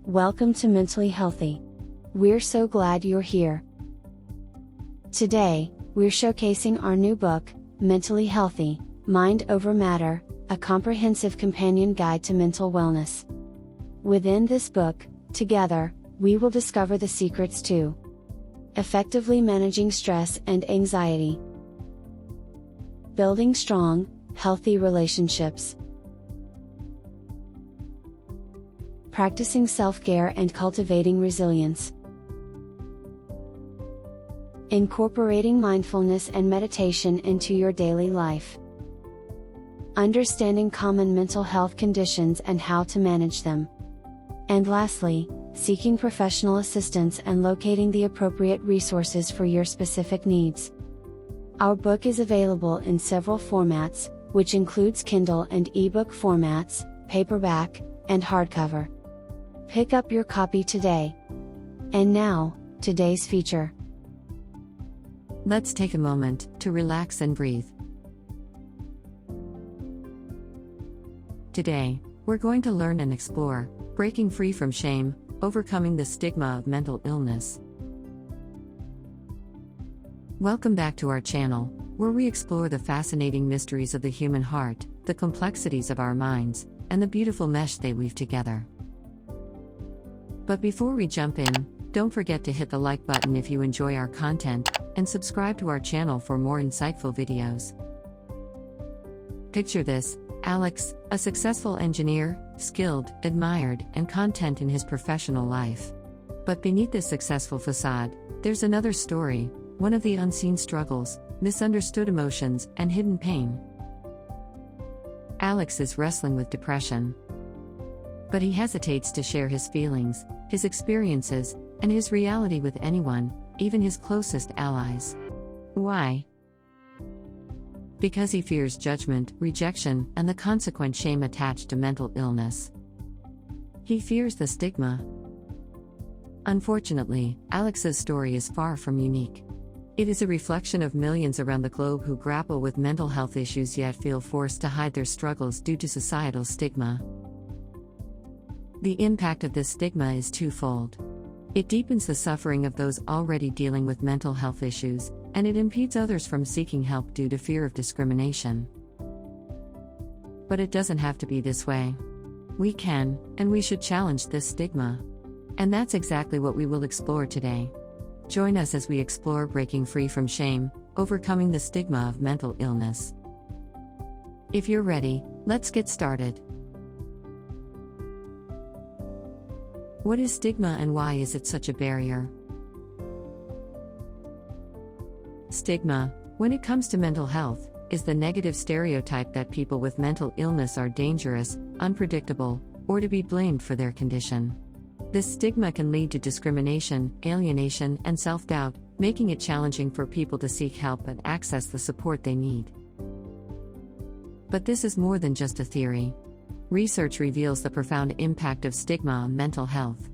Welcome to Mentally Healthy. We're so glad you're here. Today, we're showcasing our new book, Mentally Healthy, Mind Over Matter, a comprehensive companion guide to mental wellness. Within this book, together, we will discover the secrets to effectively managing stress and anxiety, building strong, healthy relationships, practicing self-care and cultivating resilience, incorporating mindfulness and meditation into your daily life, understanding common mental health conditions and how to manage them, and lastly, seeking professional assistance and locating the appropriate resources for your specific needs. Our book is available in several formats, which includes Kindle and ebook formats, paperback, and hardcover. Pick up your copy today. And now, today's feature. Let's take a moment to relax and breathe. Today, we're going to learn and explore breaking free from shame, overcoming the stigma of mental illness. Welcome back to our channel, where we explore the fascinating mysteries of the human heart, the complexities of our minds, and the beautiful mesh they weave together. But before we jump in, don't forget to hit the like button if you enjoy our content, and subscribe to our channel for more insightful videos. Picture this: Alex, a successful engineer, skilled, admired, and content in his professional life. But beneath this successful facade, there's another story, one of the unseen struggles, misunderstood emotions, and hidden pain. Alex is wrestling with depression. But he hesitates to share his feelings, his experiences, and his reality with anyone, even his closest allies. Why? Because he fears judgment, rejection, and the consequent shame attached to mental illness. He fears the stigma. Unfortunately, Alex's story is far from unique. It is a reflection of millions around the globe who grapple with mental health issues yet feel forced to hide their struggles due to societal stigma. The impact of this stigma is twofold. It deepens the suffering of those already dealing with mental health issues, and it impedes others from seeking help due to fear of discrimination. But it doesn't have to be this way. We can, and we should challenge this stigma. And that's exactly what we will explore today. Join us as we explore breaking free from shame, overcoming the stigma of mental illness. If you're ready, let's get started. What is stigma and why is it such a barrier? Stigma, when it comes to mental health, is the negative stereotype that people with mental illness are dangerous, unpredictable, or to be blamed for their condition. This stigma can lead to discrimination, alienation, and self-doubt, making it challenging for people to seek help and access the support they need. But this is more than just a theory. Research reveals the profound impact of stigma on mental health.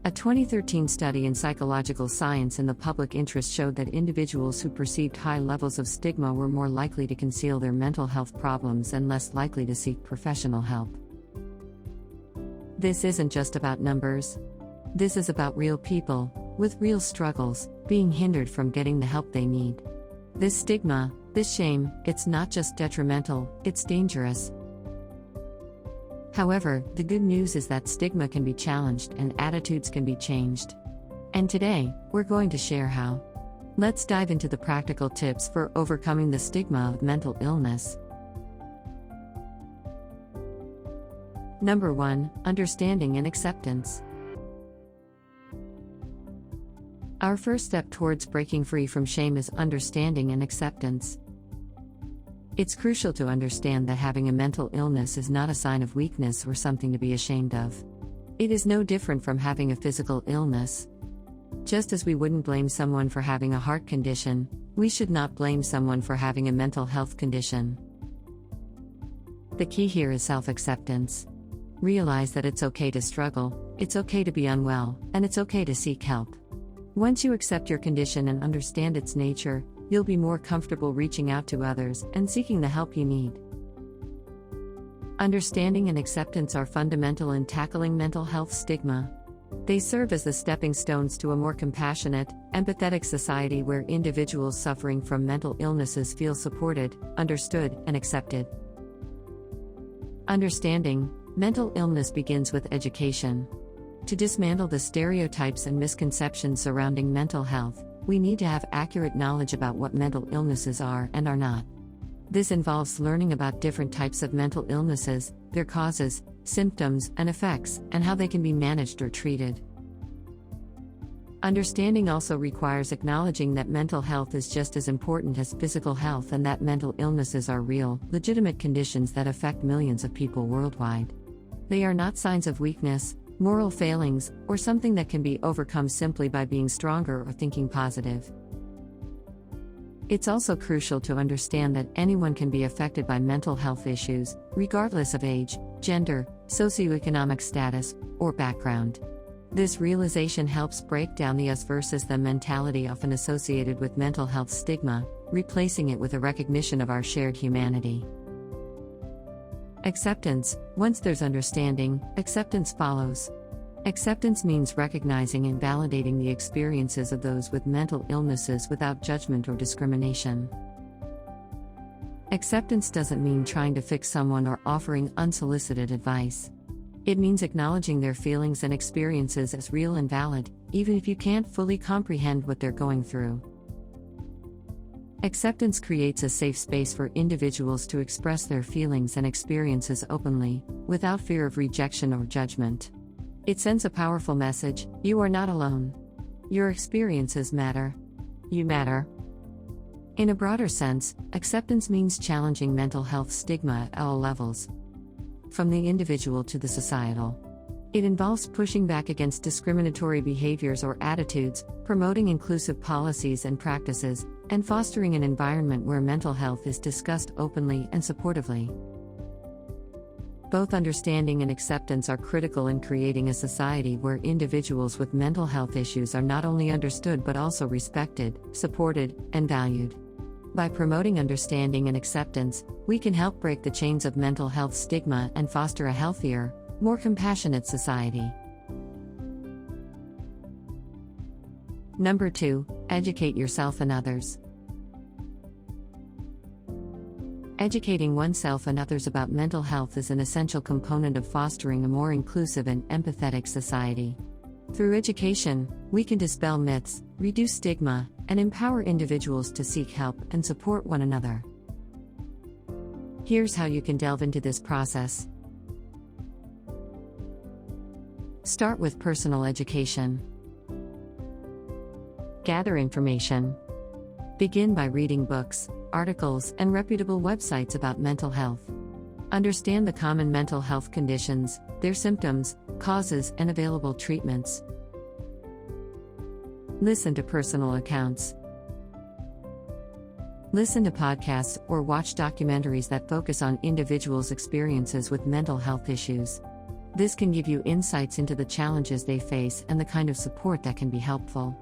A 2013 study in Psychological Science in the Public Interest showed that individuals who perceived high levels of stigma were more likely to conceal their mental health problems and less likely to seek professional help. This isn't just about numbers. This is about real people, with real struggles, being hindered from getting the help they need. This stigma, this shame, it's not just detrimental, it's dangerous. However, the good news is that stigma can be challenged and attitudes can be changed. And today, we're going to share how. Let's dive into the practical tips for overcoming the stigma of mental illness. Number 1, understanding and acceptance. Our first step towards breaking free from shame is understanding and acceptance. It's crucial to understand that having a mental illness is not a sign of weakness or something to be ashamed of. It is no different from having a physical illness. Just as we wouldn't blame someone for having a heart condition, we should not blame someone for having a mental health condition. The key here is self-acceptance. Realize that it's okay to struggle, it's okay to be unwell, and it's okay to seek help. Once you accept your condition and understand its nature, you'll be more comfortable reaching out to others and seeking the help you need. Understanding and acceptance are fundamental in tackling mental health stigma. They serve as the stepping stones to a more compassionate, empathetic society where individuals suffering from mental illnesses feel supported, understood, and accepted. Understanding mental illness begins with education. To dismantle the stereotypes and misconceptions surrounding mental health, we need to have accurate knowledge about what mental illnesses are and are not. This involves learning about different types of mental illnesses, their causes, symptoms, and effects, and how they can be managed or treated. Understanding also requires acknowledging that mental health is just as important as physical health and that mental illnesses are real, legitimate conditions that affect millions of people worldwide. They are not signs of weakness, moral failings, or something that can be overcome simply by being stronger or thinking positive. It's also crucial to understand that anyone can be affected by mental health issues, regardless of age, gender, socioeconomic status, or background. This realization helps break down the us versus them mentality often associated with mental health stigma, replacing it with a recognition of our shared humanity. Acceptance. Once there's understanding, acceptance follows. Acceptance means recognizing and validating the experiences of those with mental illnesses without judgment or discrimination. Acceptance doesn't mean trying to fix someone or offering unsolicited advice. It means acknowledging their feelings and experiences as real and valid, even if you can't fully comprehend what they're going through. Acceptance creates a safe space for individuals to express their feelings and experiences openly, without fear of rejection or judgment. It sends a powerful message: you are not alone. Your experiences matter. You matter. In a broader sense, acceptance means challenging mental health stigma at all levels, from the individual to the societal. It involves pushing back against discriminatory behaviors or attitudes, promoting inclusive policies and practices, and fostering an environment where mental health is discussed openly and supportively. Both understanding and acceptance are critical in creating a society where individuals with mental health issues are not only understood but also respected, supported, and valued. By promoting understanding and acceptance, we can help break the chains of mental health stigma and foster a healthier, more compassionate society. Number 2, educate yourself and others. Educating oneself and others about mental health is an essential component of fostering a more inclusive and empathetic society. Through education, we can dispel myths, reduce stigma, and empower individuals to seek help and support one another. Here's how you can delve into this process. Start with personal education. Gather information. Begin by reading books, articles, and reputable websites about mental health. Understand the common mental health conditions, their symptoms, causes, and available treatments. Listen to personal accounts. Listen to podcasts or watch documentaries that focus on individuals' experiences with mental health issues. This can give you insights into the challenges they face and the kind of support that can be helpful.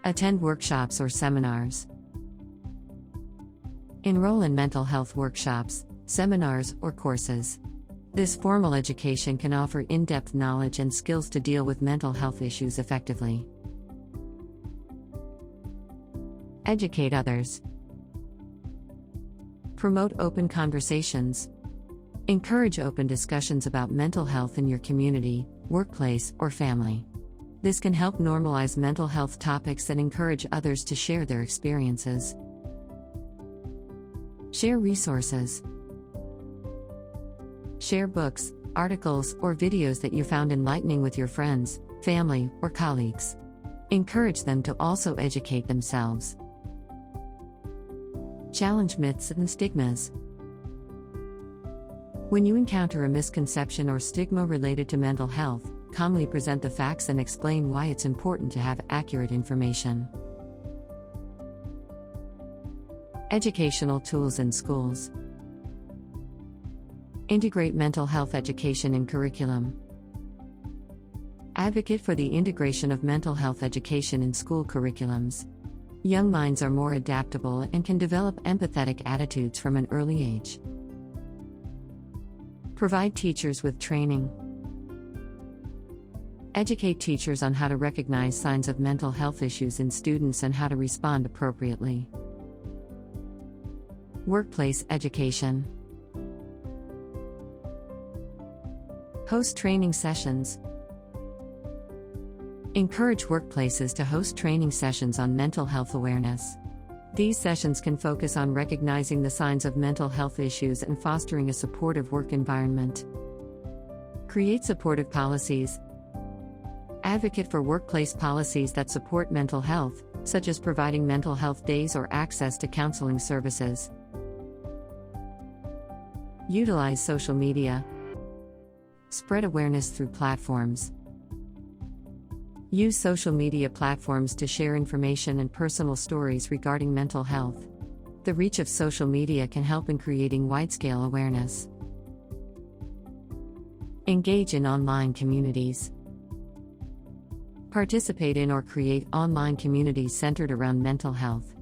Attend workshops or seminars. Enroll in mental health workshops, seminars, or courses. This formal education can offer in-depth knowledge and skills to deal with mental health issues effectively. Educate others. Promote open conversations. Encourage open discussions about mental health in your community, workplace, or family. This can help normalize mental health topics and encourage others to share their experiences. Share resources. Share books, articles, or videos that you found enlightening with your friends, family, or colleagues. Encourage them to also educate themselves. Challenge myths and stigmas. When you encounter a misconception or stigma related to mental health, calmly present the facts and explain why it's important to have accurate information. Educational tools in schools. Integrate mental health education in curriculum. Advocate for the integration of mental health education in school curriculums. Young minds are more adaptable and can develop empathetic attitudes from an early age. Provide teachers with training. Educate teachers on how to recognize signs of mental health issues in students and how to respond appropriately. Workplace education. Host training sessions. Encourage workplaces to host training sessions on mental health awareness. These sessions can focus on recognizing the signs of mental health issues and fostering a supportive work environment. Create supportive policies. Advocate for workplace policies that support mental health, such as providing mental health days or access to counseling services. Utilize social media. Spread awareness through platforms. Use social media platforms to share information and personal stories regarding mental health. The reach of social media can help in creating wide-scale awareness. Engage in online communities. Participate in or create online communities centered around mental health.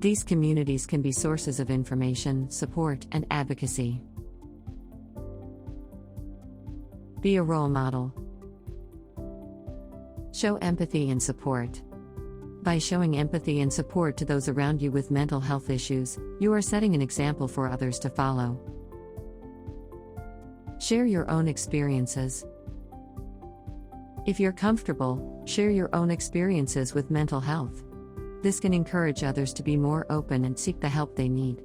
These communities can be sources of information, support, and advocacy. Be a role model. Show empathy and support. By showing empathy and support to those around you with mental health issues, you are setting an example for others to follow. Share your own experiences. If you're comfortable, share your own experiences with mental health. This can encourage others to be more open and seek the help they need.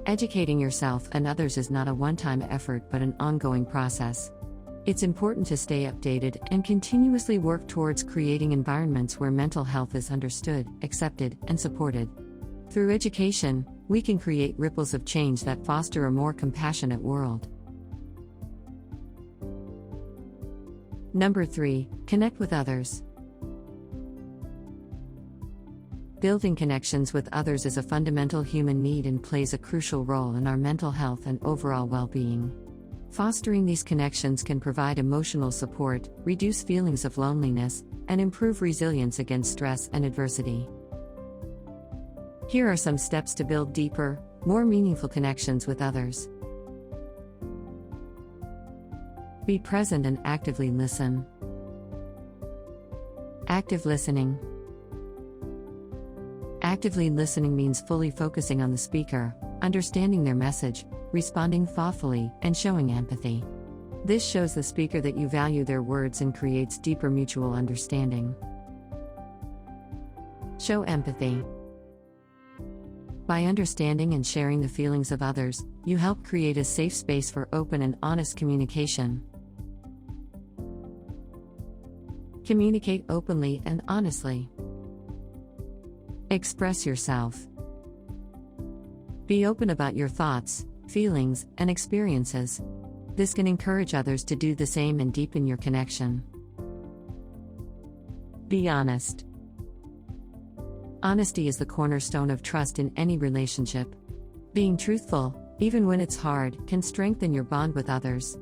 Educating yourself and others is not a one-time effort but an ongoing process. It's important to stay updated and continuously work towards creating environments where mental health is understood, accepted, and supported. Through education, we can create ripples of change that foster a more compassionate world. Number 3, connect with others. Building connections with others is a fundamental human need and plays a crucial role in our mental health and overall well-being. Fostering these connections can provide emotional support, reduce feelings of loneliness, and improve resilience against stress and adversity. Here are some steps to build deeper, more meaningful connections with others. Be present and actively listen. Active listening. Actively listening means fully focusing on the speaker, understanding their message, responding thoughtfully, and showing empathy. This shows the speaker that you value their words and creates deeper mutual understanding. Show empathy. By understanding and sharing the feelings of others, you help create a safe space for open and honest communication. Communicate openly and honestly. Express yourself. Be open about your thoughts, feelings, and experiences. This can encourage others to do the same and deepen your connection. Be honest. Honesty is the cornerstone of trust in any relationship. Being truthful, even when it's hard, can strengthen your bond with others.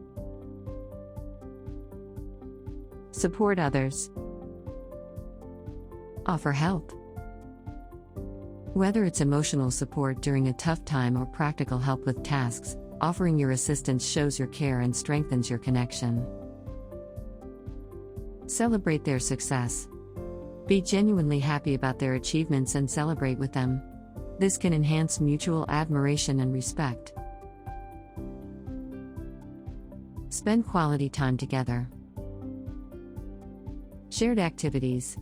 Support others. Offer help. Whether it's emotional support during a tough time or practical help with tasks, offering your assistance shows your care and strengthens your connection. Celebrate their success. Be genuinely happy about their achievements and celebrate with them. This can enhance mutual admiration and respect. Spend quality time together. Shared activities.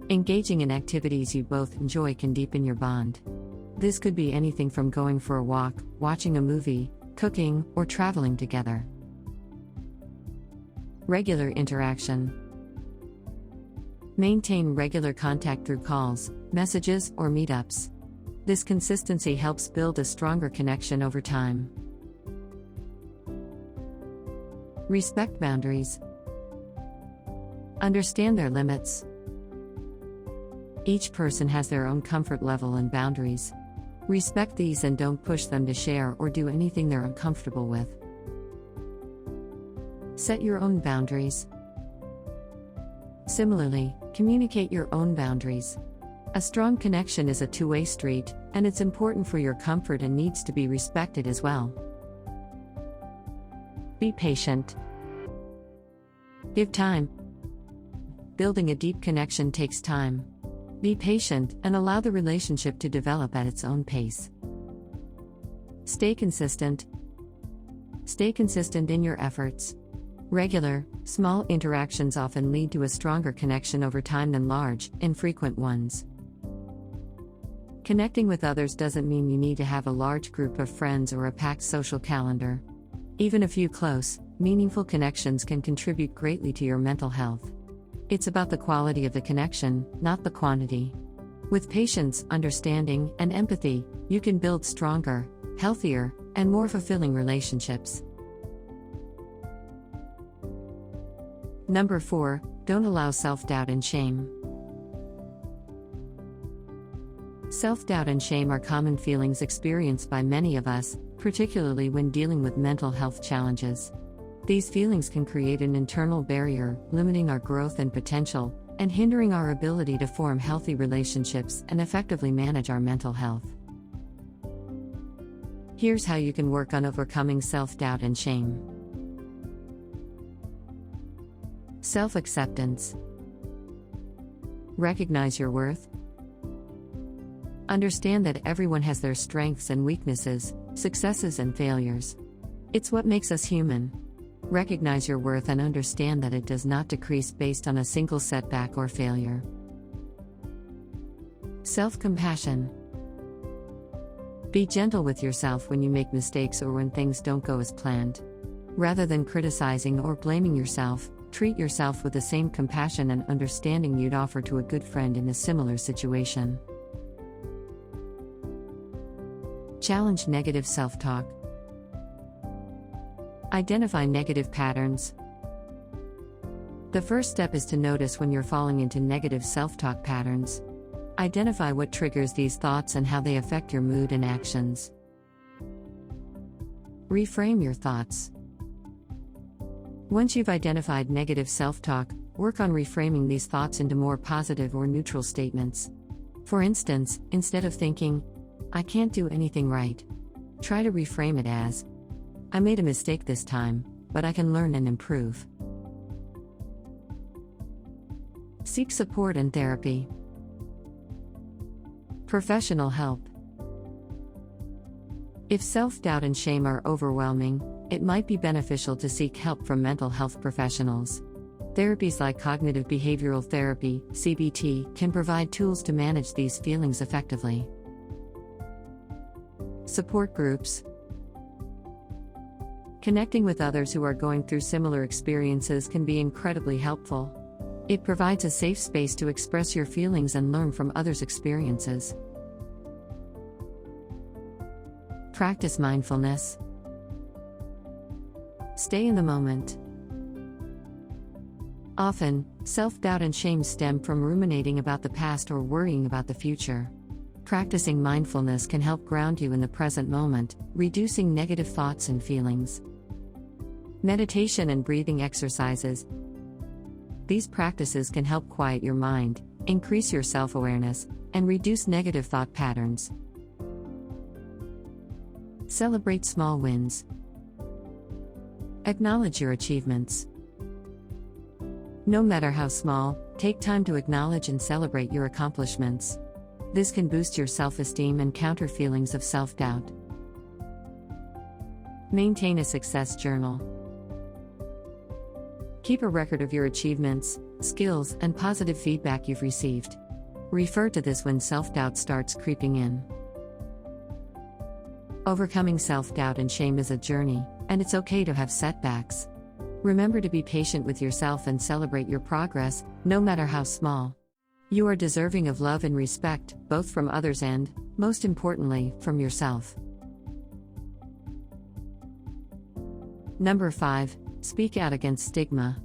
Engaging in activities you both enjoy can deepen your bond. This could be anything from going for a walk, watching a movie, cooking, or traveling together. Regular interaction. Maintain regular contact through calls, messages, or meetups. This consistency helps build a stronger connection over time. Respect boundaries. Understand their limits. Each person has their own comfort level and boundaries. Respect these and don't push them to share or do anything they're uncomfortable with. Set your own boundaries. Similarly, communicate your own boundaries. A strong connection is a two-way street, and it's important for your comfort and needs to be respected as well. Be patient. Give time. Building a deep connection takes time. Be patient and allow the relationship to develop at its own pace. Stay consistent. Stay consistent in your efforts. Regular, small interactions often lead to a stronger connection over time than large, infrequent ones. Connecting with others doesn't mean you need to have a large group of friends or a packed social calendar. Even a few close, meaningful connections can contribute greatly to your mental health. It's about the quality of the connection, not the quantity. With patience, understanding, and empathy, you can build stronger, healthier, and more fulfilling relationships. Number 4, don't allow self-doubt and shame. Self-doubt and shame are common feelings experienced by many of us, particularly when dealing with mental health challenges. These feelings can create an internal barrier, limiting our growth and potential, and hindering our ability to form healthy relationships and effectively manage our mental health. Here's how you can work on overcoming self-doubt and shame. Self-acceptance. Recognize your worth. Understand that everyone has their strengths and weaknesses, successes and failures. It's what makes us human. Recognize your worth and understand that it does not decrease based on a single setback or failure. Self-compassion. Be gentle with yourself when you make mistakes or when things don't go as planned. Rather than criticizing or blaming yourself, treat yourself with the same compassion and understanding you'd offer to a good friend in a similar situation. Challenge negative self-talk. Identify negative patterns. The first step is to notice when you're falling into negative self-talk patterns. Identify what triggers these thoughts and how they affect your mood and actions. Reframe your thoughts. Once you've identified negative self-talk, work on reframing these thoughts into more positive or neutral statements. For instance, instead of thinking, "I can't do anything right," try to reframe it as, "I made a mistake this time, but I can learn and improve." Seek support and therapy. Professional help. If self-doubt and shame are overwhelming, it might be beneficial to seek help from mental health professionals. Therapies like cognitive behavioral therapy, CBT, can provide tools to manage these feelings effectively. Support groups. Connecting with others who are going through similar experiences can be incredibly helpful. It provides a safe space to express your feelings and learn from others' experiences. Practice mindfulness. Stay in the moment. Often, self-doubt and shame stem from ruminating about the past or worrying about the future. Practicing mindfulness can help ground you in the present moment, reducing negative thoughts and feelings. Meditation and breathing exercises. These practices can help quiet your mind, increase your self-awareness, and reduce negative thought patterns. Celebrate small wins. Acknowledge your achievements. No matter how small, take time to acknowledge and celebrate your accomplishments. This can boost your self-esteem and counter feelings of self-doubt. Maintain a success journal. Keep a record of your achievements, skills, and positive feedback you've received. Refer to this when self-doubt starts creeping in. Overcoming self-doubt and shame is a journey, and it's okay to have setbacks. Remember to be patient with yourself and celebrate your progress, no matter how small. You are deserving of love and respect, both from others and, most importantly, from yourself. Number 5. Speak out against stigma.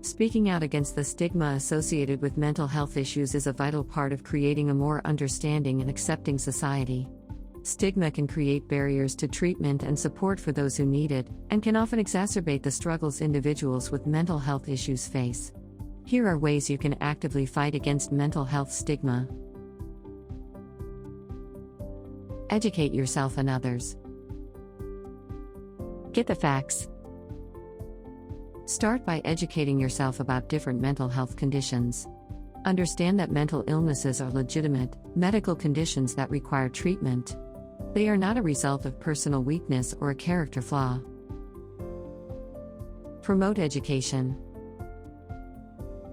Speaking out against the stigma associated with mental health issues is a vital part of creating a more understanding and accepting society. Stigma can create barriers to treatment and support for those who need it, and can often exacerbate the struggles individuals with mental health issues face. Here are ways you can actively fight against mental health stigma. Educate yourself and others. Get the facts. Start by educating yourself about different mental health conditions. Understand that mental illnesses are legitimate, medical conditions that require treatment. They are not a result of personal weakness or a character flaw. Promote education.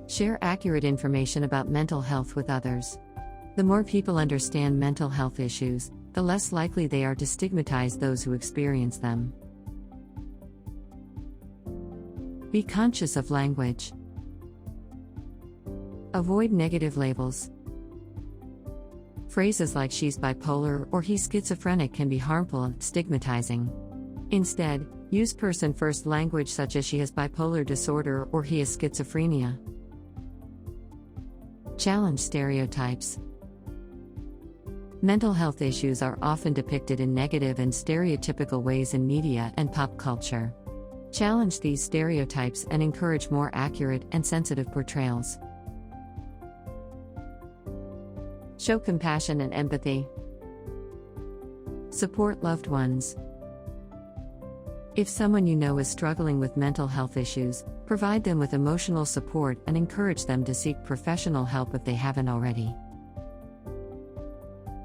Share accurate information about mental health with others. The more people understand mental health issues, the less likely they are to stigmatize those who experience them. Be conscious of language. Avoid negative labels. Phrases like "she's bipolar" or "he's schizophrenic" can be harmful and stigmatizing. Instead, use person-first language such as "she has bipolar disorder" or "he has schizophrenia." Challenge stereotypes. Mental health issues are often depicted in negative and stereotypical ways in media and pop culture. Challenge these stereotypes and encourage more accurate and sensitive portrayals. Show compassion and empathy. Support loved ones. If someone you know is struggling with mental health issues, provide them with emotional support and encourage them to seek professional help if they haven't already.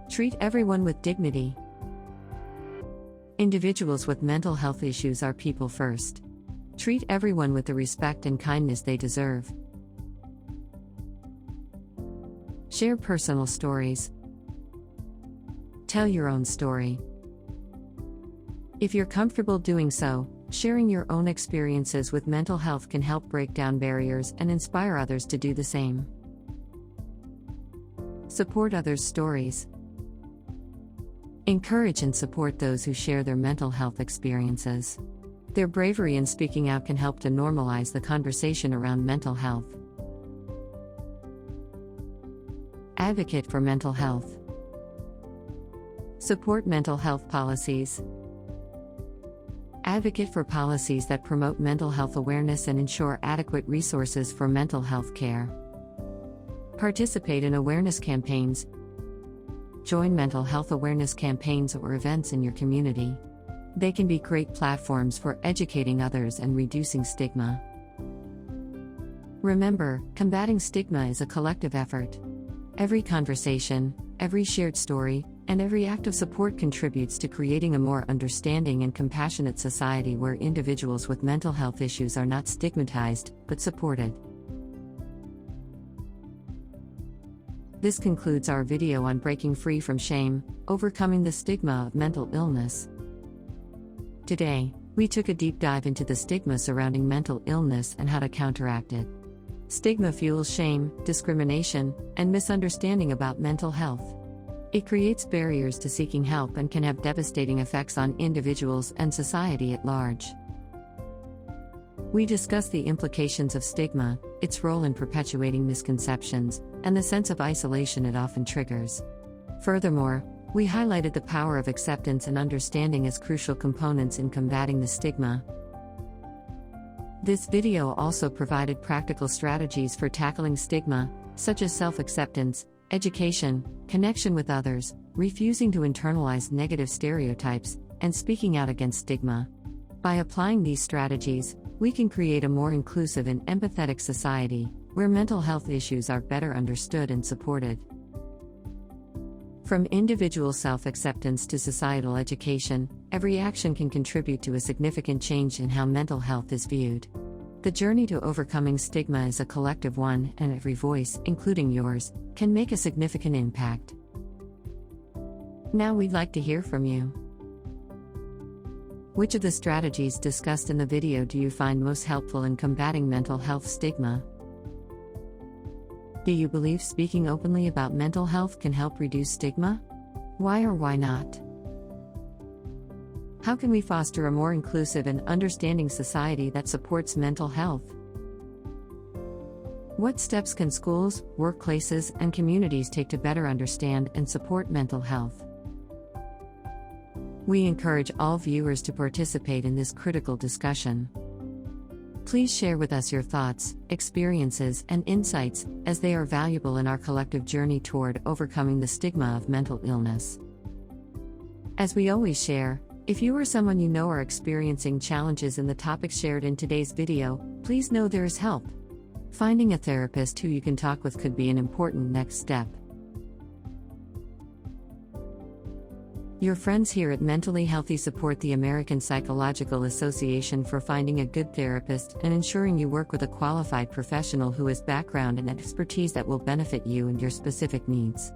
Treat everyone with dignity. Individuals with mental health issues are people first. Treat everyone with the respect and kindness they deserve. Share personal stories. Tell your own story. If you're comfortable doing so, sharing your own experiences with mental health can help break down barriers and inspire others to do the same. Support others' stories. Encourage and support those who share their mental health experiences. Their bravery in speaking out can help to normalize the conversation around mental health. Advocate for mental health. Support mental health policies. Advocate for policies that promote mental health awareness and ensure adequate resources for mental health care. Participate in awareness campaigns. Join mental health awareness campaigns or events in your community. They can be great platforms for educating others and reducing stigma. Remember, combating stigma is a collective effort. Every conversation, every shared story, and every act of support contributes to creating a more understanding and compassionate society where individuals with mental health issues are not stigmatized, but supported. This concludes our video on breaking free from shame, overcoming the stigma of mental illness. Today, we took a deep dive into the stigma surrounding mental illness and how to counteract it. Stigma fuels shame, discrimination, and misunderstanding about mental health. It creates barriers to seeking help and can have devastating effects on individuals and society at large. We discuss the implications of stigma, its role in perpetuating misconceptions, and the sense of isolation it often triggers. Furthermore, we highlighted the power of acceptance and understanding as crucial components in combating the stigma. This video also provided practical strategies for tackling stigma, such as self-acceptance, education, connection with others, refusing to internalize negative stereotypes, and speaking out against stigma. By applying these strategies, we can create a more inclusive and empathetic society, where mental health issues are better understood and supported. From individual self-acceptance to societal education, every action can contribute to a significant change in how mental health is viewed. The journey to overcoming stigma is a collective one, and every voice, including yours, can make a significant impact. Now we'd like to hear from you. Which of the strategies discussed in the video do you find most helpful in combating mental health stigma? Do you believe speaking openly about mental health can help reduce stigma? Why or why not? How can we foster a more inclusive and understanding society that supports mental health? What steps can schools, workplaces, and communities take to better understand and support mental health? We encourage all viewers to participate in this critical discussion. Please share with us your thoughts, experiences, and insights, as they are valuable in our collective journey toward overcoming the stigma of mental illness. As we always share, If you or someone you know are experiencing challenges in the topics shared in today's video, please know there is help. Finding a therapist who you can talk with could be an important next step. Your friends here at Mentally Healthy support the American Psychological Association for finding a good therapist and ensuring you work with a qualified professional who has background and expertise that will benefit you and your specific needs.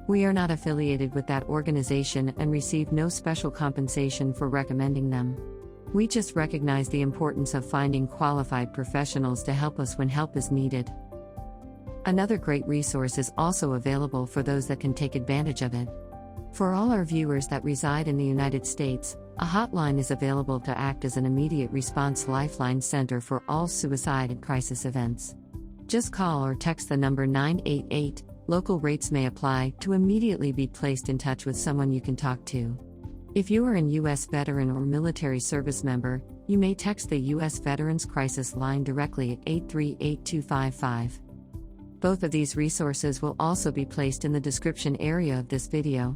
We are not affiliated with that organization and receive no special compensation for recommending them. We just recognize the importance of finding qualified professionals to help us when help is needed. Another great resource is also available for those that can take advantage of it. For all our viewers that reside in the United States, a hotline is available to act as an immediate response lifeline center for all suicide and crisis events. Just call or text the number 988, local rates may apply, to immediately be placed in touch with someone you can talk to. If you are a U.S. veteran or military service member, you may text the U.S. Veterans Crisis Line directly at 838-255. Both of these resources will also be placed in the description area of this video.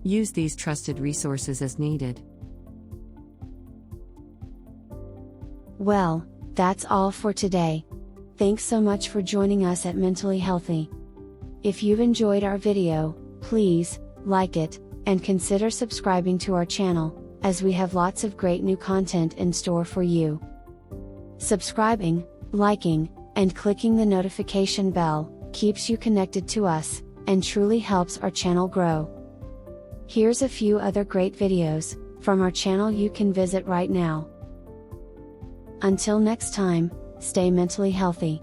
Use these trusted resources as needed. Well, that's all for today. Thanks so much for joining us at Mentally Healthy. If you've enjoyed our video, please like it and consider subscribing to our channel, as we have lots of great new content in store for you. Subscribing, liking, and clicking the notification bell keeps you connected to us and truly helps our channel grow. Here's a few other great videos from our channel you can visit right now. Until next time, stay mentally healthy.